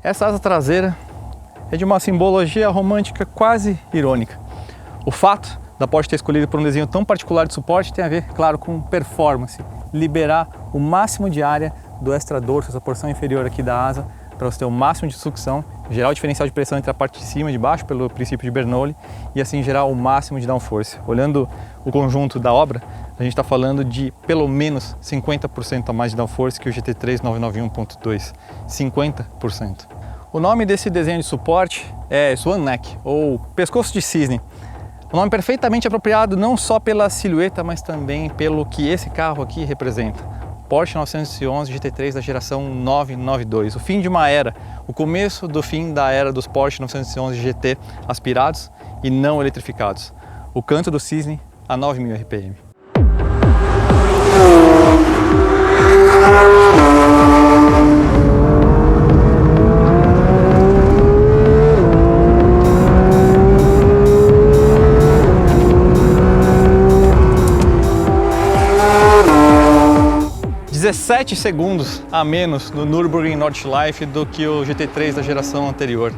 Essa asa traseira é de uma simbologia romântica quase irônica. O fato da Porsche ter escolhido por um desenho tão particular de suporte tem a ver, claro, com performance. Liberar o máximo de área do extradorso, essa porção inferior aqui da asa, para você ter o máximo de sucção, gerar o diferencial de pressão entre a parte de cima e de baixo, pelo princípio de Bernoulli, e assim gerar o máximo de downforce. Olhando o conjunto da obra, a gente está falando de pelo menos 50% a mais de downforce que o GT3 991.2. 50%. O nome desse desenho de suporte é Swan Neck, ou pescoço de cisne. Um nome perfeitamente apropriado não só pela silhueta, mas também pelo que esse carro aqui representa. Porsche 911 GT3 da geração 992, o fim de uma era, o começo do fim da era dos Porsche 911 GT aspirados e não eletrificados. O canto do cisne a 9.000 RPM. 17 segundos a menos no Nürburgring Nordschleife do que o GT3 da geração anterior.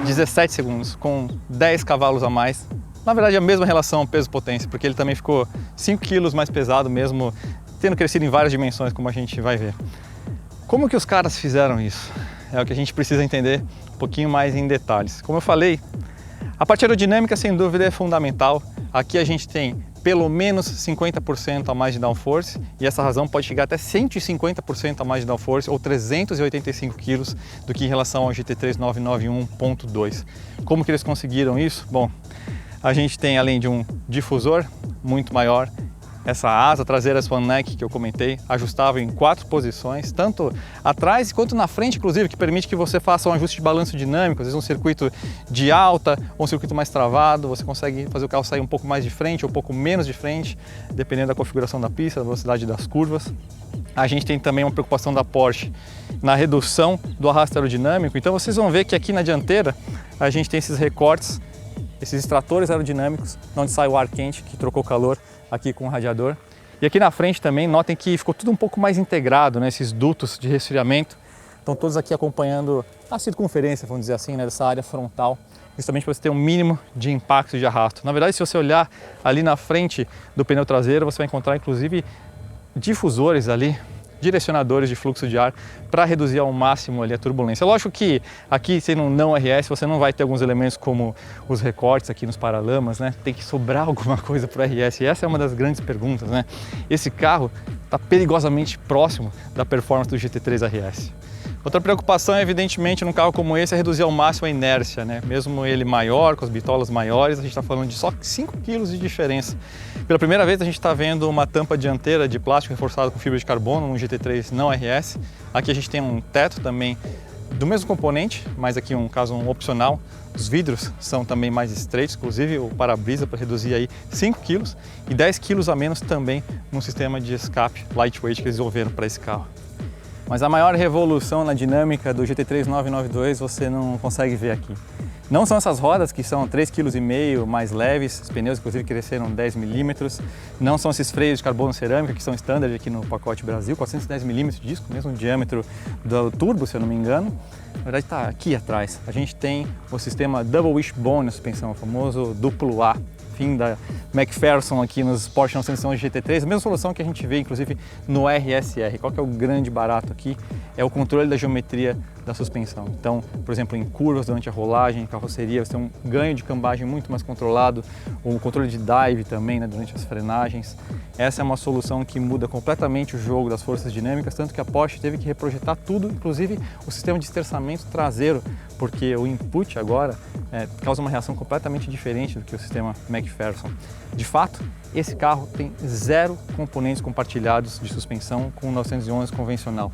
17 segundos, com 10 cavalos a mais. Na verdade, a mesma relação peso-potência, porque ele também ficou 5 kg mais pesado, mesmo tendo crescido em várias dimensões, como a gente vai ver. Como que os caras fizeram isso? É o que a gente precisa entender um pouquinho mais em detalhes. Como eu falei, a parte aerodinâmica, sem dúvida, é fundamental. Aqui a gente tem pelo menos 50% a mais de downforce, e essa razão pode chegar até 150% a mais de downforce, ou 385 kg do que em relação ao GT3 991.2. Como que eles conseguiram isso? Bom, a gente tem, além de um difusor muito maior, essa asa traseira Swan Neck que eu comentei, ajustável em 4 posições, tanto atrás quanto na frente, inclusive, que permite que você faça um ajuste de balanço dinâmico, às vezes um circuito de alta ou um circuito mais travado, você consegue fazer o carro sair um pouco mais de frente ou um pouco menos de frente, dependendo da configuração da pista, da velocidade das curvas. A gente tem também uma preocupação da Porsche na redução do arrasto aerodinâmico, então vocês vão ver que aqui na dianteira a gente tem esses recortes, esses extratores aerodinâmicos, onde sai o ar quente que trocou calor aqui com o radiador. E aqui na frente também, notem que ficou tudo um pouco mais integrado, né? Esses dutos de resfriamento estão todos aqui acompanhando a circunferência, vamos dizer assim, né? Dessa área frontal, justamente para você ter um mínimo de impacto de arrasto. Na verdade, se você olhar ali na frente do pneu traseiro, você vai encontrar inclusive difusores ali, direcionadores de fluxo de ar para reduzir ao máximo ali a turbulência. Lógico que aqui, sendo um não RS, você não vai ter alguns elementos como os recortes aqui nos paralamas, né? Tem que sobrar alguma coisa para o RS, e essa é uma das grandes perguntas, né? Esse carro está perigosamente próximo da performance do GT3 RS. Outra preocupação, evidentemente, num carro como esse é reduzir ao máximo a inércia, né? Mesmo ele maior, com as bitolas maiores, a gente está falando de só 5 kg de diferença. Pela primeira vez a gente está vendo uma tampa dianteira de plástico reforçado com fibra de carbono, um GT3 não RS. Aqui a gente tem um teto também do mesmo componente, mas aqui um caso opcional. Os vidros são também mais estreitos, inclusive o para-brisa para reduzir aí 5 kg e 10 kg a menos também no sistema de escape lightweight que eles desenvolveram para esse carro. Mas a maior revolução na dinâmica do GT3 992 você não consegue ver aqui. Não são essas rodas que são 3,5 kg mais leves, os pneus inclusive cresceram 10 mm, não são esses freios de carbono cerâmica que são standard aqui no pacote Brasil, 410 mm de disco, mesmo diâmetro do turbo, se eu não me engano. Na verdade está aqui atrás. A gente tem o sistema Double Wishbone na suspensão, o famoso duplo A. Fim da McPherson aqui nos Porsche 911 GT3, a mesma solução que a gente vê inclusive no RSR. Qual que é o grande barato aqui? É o controle da geometria da suspensão. Então, por exemplo, em curvas durante a rolagem, carroceria, você tem um ganho de cambagem muito mais controlado, o controle de dive também, né, durante as frenagens. Essa é uma solução que muda completamente o jogo das forças dinâmicas, tanto que a Porsche teve que reprojetar tudo, inclusive o sistema de esterçamento traseiro, porque o input agora causa uma reação completamente diferente do que o sistema McPherson. De fato, esse carro tem 0 componentes compartilhados de suspensão com o 911 convencional.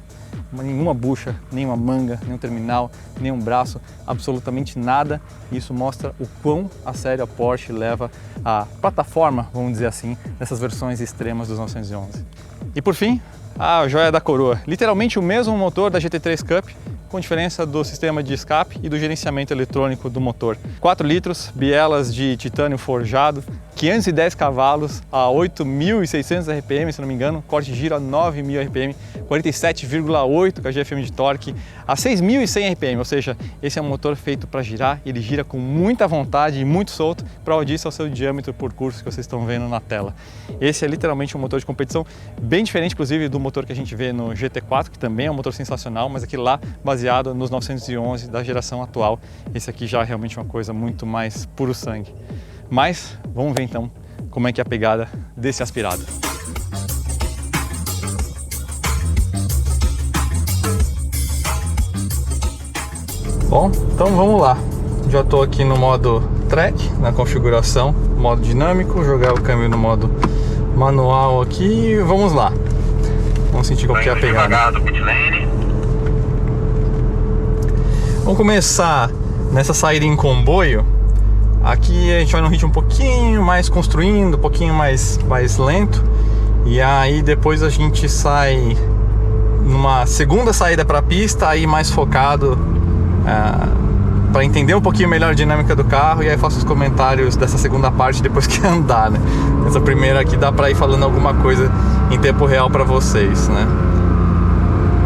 Nenhuma bucha, nenhuma manga, nenhum terminal, nenhum braço, absolutamente nada. Isso mostra o quão a sério a Porsche leva a plataforma, vamos dizer assim, dessas versões extremas dos 911. E por fim, a joia da coroa. Literalmente o mesmo motor da GT3 Cup, com diferença do sistema de escape e do gerenciamento eletrônico do motor. 4 litros, bielas de titânio forjado, 510 cavalos a 8.600 RPM, se não me engano, corte de giro a 9.000 RPM, 47,8 kgfm de torque a 6.100 RPM, ou seja, esse é um motor feito para girar, ele gira com muita vontade e muito solto. Prova disso é o seu diâmetro por curso que vocês estão vendo na tela. Esse é literalmente um motor de competição bem diferente, inclusive, do motor que a gente vê no GT4, que também é um motor sensacional, mas aquele lá baseado nos 911 da geração atual. Esse aqui já é realmente uma coisa muito mais puro sangue. Mas vamos ver então como é que é a pegada desse aspirado. Bom, então vamos lá. Já estou aqui no modo track, na configuração, modo dinâmico, jogar o câmbio no modo manual aqui e vamos lá. Vamos sentir qual que é a pegada. Vamos começar nessa saída em comboio. Aqui a gente vai num ritmo um pouquinho mais construindo, um pouquinho mais lento. E aí depois a gente sai numa segunda saída para a pista, aí mais focado para entender um pouquinho melhor a dinâmica do carro. E aí faço os comentários dessa segunda parte depois que andar, né? Essa primeira aqui dá para ir falando alguma coisa em tempo real para vocês, né?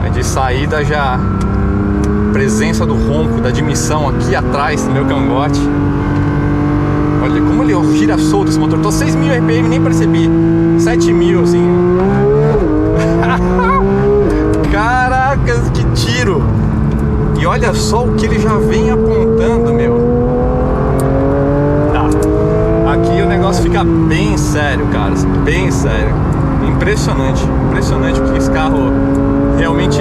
Aí de saída já presença do ronco, da admissão aqui atrás do meu cangote. Olha como ele gira solto esse motor. Tô 6.000 RPM, nem percebi. 7.000 assim. Caracas, que tiro! E olha só o que ele já vem apontando, meu. Tá. Aqui o negócio fica bem sério, cara. Bem sério. Impressionante. Impressionante porque esse carro realmente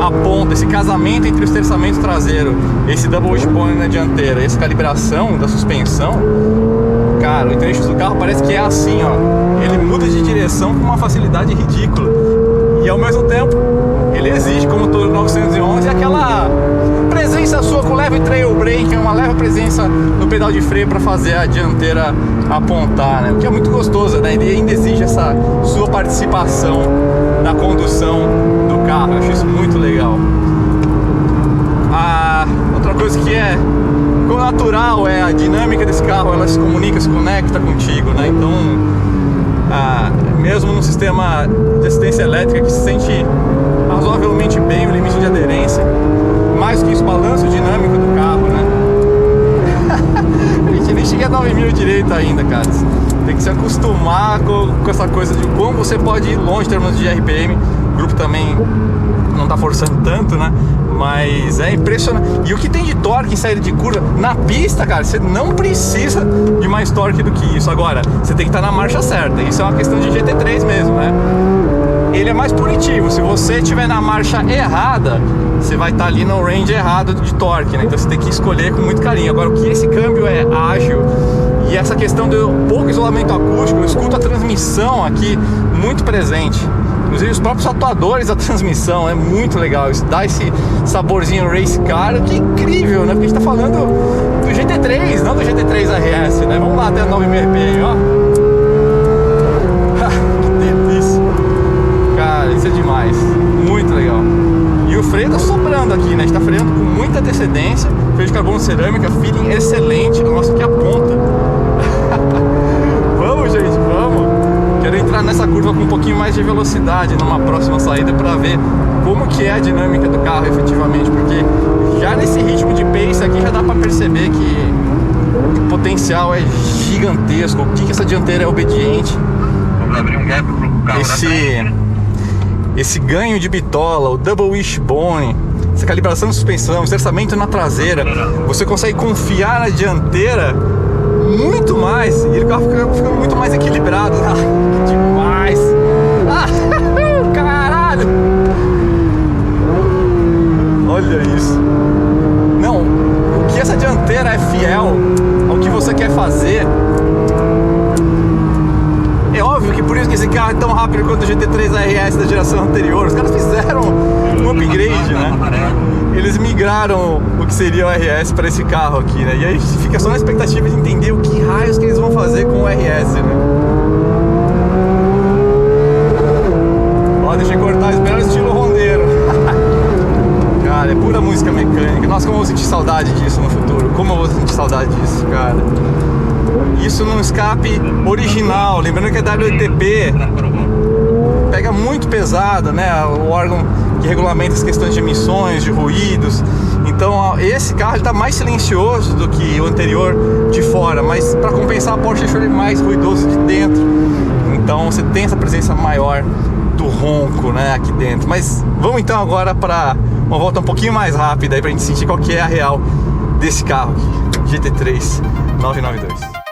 aponta. Esse casamento entre os terçamentos traseiros, esse double wishbone na dianteira, essa calibração da suspensão. Cara, o eixo do carro parece que é assim, ó. Ele muda de direção com uma facilidade ridícula. E ao mesmo tempo, ele exige, como todo 911, aquela presença sua com leve trail brake, uma leve presença no pedal de freio para fazer a dianteira apontar, né? O que é muito gostoso, né? Ele ainda exige essa sua participação na condução do carro. Eu acho isso muito legal. Outra coisa que é natural é a dinâmica desse carro, ela se comunica, se conecta contigo, né? Então, mesmo no sistema de assistência elétrica que se sente razoavelmente bem o limite de aderência, mais que isso, balanço dinâmico do carro, né? A gente nem chega a 9.000 direito ainda, cara. Tem que se acostumar com essa coisa de como você pode ir longe em termos de RPM. O grupo também não tá forçando tanto, né? Mas é impressionante. E o que tem de torque em saída de curva na pista, cara, você não precisa de mais torque do que isso. Agora, você tem que estar na marcha certa. Isso é uma questão de GT3 mesmo, né? Ele é mais punitivo. Se você estiver na marcha errada, você vai estar ali no range errado de torque, né? Então você tem que escolher com muito carinho. Agora, o que esse câmbio é ágil e essa questão do pouco isolamento acústico, eu escuto a transmissão aqui muito presente. Inclusive os próprios atuadores da transmissão, é muito legal. Isso dá esse saborzinho race car, que incrível, né? Porque a gente tá falando do GT3, não do GT3 RS, né? Vamos lá até 9.000 RPM, ó. Que delícia. Cara, isso é demais. Muito legal. E o freio tá soprando aqui, né? A gente tá freando com muita antecedência. Freio de carbono cerâmica, feeling excelente. Nossa, que aponta. Vamos, gente, vamos. Quero entrar nessa curva com um pouquinho mais de velocidade numa próxima saída para ver como que é a dinâmica do carro efetivamente, porque já nesse ritmo de pace aqui já dá para perceber que o potencial é gigantesco, o que essa dianteira é obediente. Vamos abrir um gap pro carro. Esse ganho de bitola, o double wishbone, essa calibração de suspensão, cerçamento na traseira, você consegue confiar na dianteira muito mais, e o carro fica muito mais equilibrado. Demais! Caralho! Olha isso! Não, o que essa dianteira é fiel ao que você quer fazer. É óbvio que por isso que esse carro é tão rápido quanto o GT3 RS da geração anterior. Os caras fizeram um upgrade, né? Eles migraram o que seria o RS para esse carro aqui, né? E aí fica só na expectativa de entender o que raios que eles vão fazer com o RS, né? Ó, deixa eu cortar, esperando o estilo rondeiro. Cara, é pura música saudade disso no futuro. Como eu vou sentir saudade disso, cara. Isso num escape original. Lembrando que a WLTP pega muito pesado, né? O órgão que regulamenta as questões de emissões, de ruídos. Então esse carro está mais silencioso do que o anterior de fora, mas para compensar a Porsche deixou ele mais ruidoso de dentro. Então você tem essa presença maior do ronco, né, aqui dentro. Mas vamos então agora para uma volta um pouquinho mais rápida aí para a gente sentir qual que é a real desse carro aqui, GT3 992.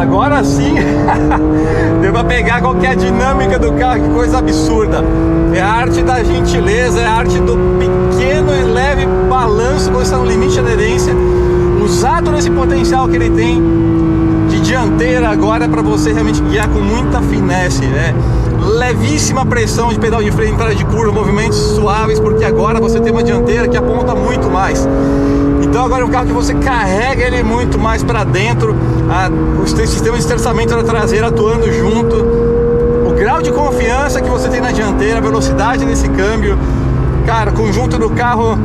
Agora sim deu pra pegar qual que é a dinâmica do carro, que coisa absurda. É a arte da gentileza, é a arte do pequeno e leve balanço quando está no limite de aderência, usado nesse potencial que ele tem de dianteira agora para você realmente guiar com muita finesse, né? Levíssima pressão de pedal de freio, entrada de curva, movimentos suaves, porque agora você tem uma dianteira que aponta muito mais. Então agora é um carro que você carrega ele muito mais para dentro, o sistema de esterçamento da traseira atuando junto, o grau de confiança que você tem na dianteira, a velocidade desse câmbio, cara, conjunto do carro,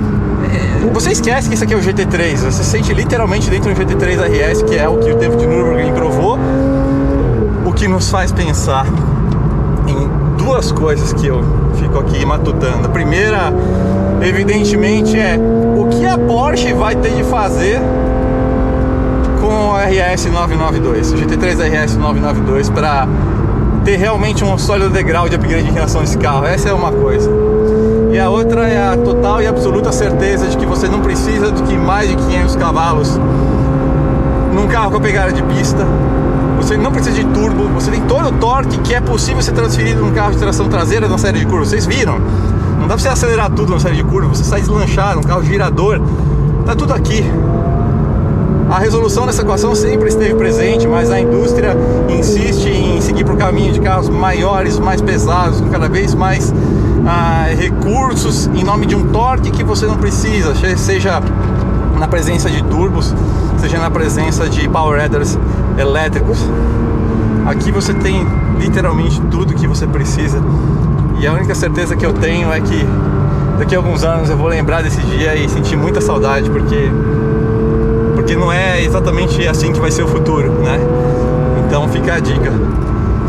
você esquece que isso aqui é o GT3, você se sente literalmente dentro do GT3 RS, que é o que o tempo de Nürburgring provou, o que nos faz pensar em duas coisas que eu fico aqui matutando. A primeira, evidentemente, é o que a Porsche vai ter de fazer com o RS 992, o GT3 RS 992, para ter realmente um sólido degrau de upgrade em relação a esse carro. Essa é uma coisa. E a outra é a total e absoluta certeza de que você não precisa do que mais de 500 cavalos num carro com a pegada de pista. Você não precisa de turbo, você tem todo o torque que é possível ser transferido num carro de tração traseira na série de curvas. Vocês viram? Não dá pra você acelerar tudo na série de curvas, você sai deslanchado, um carro girador, tá tudo aqui. A resolução dessa equação sempre esteve presente, mas a indústria insiste em seguir por caminho de carros maiores, mais pesados, com cada vez mais recursos em nome de um torque que você não precisa, seja na presença de turbos, seja na presença de power headers elétricos. Aqui você tem literalmente tudo que você precisa, e a única certeza que eu tenho é que daqui a alguns anos eu vou lembrar desse dia e sentir muita saudade, porque não é exatamente assim que vai ser o futuro, né? Então fica a dica: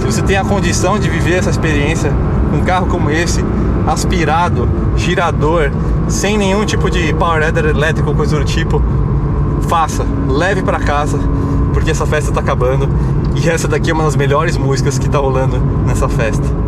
se você tem a condição de viver essa experiência com um carro como esse, aspirado, girador, sem nenhum tipo de power header elétrico ou coisa do tipo, faça, leve pra casa, porque essa festa tá acabando, e essa daqui é uma das melhores músicas que tá rolando nessa festa.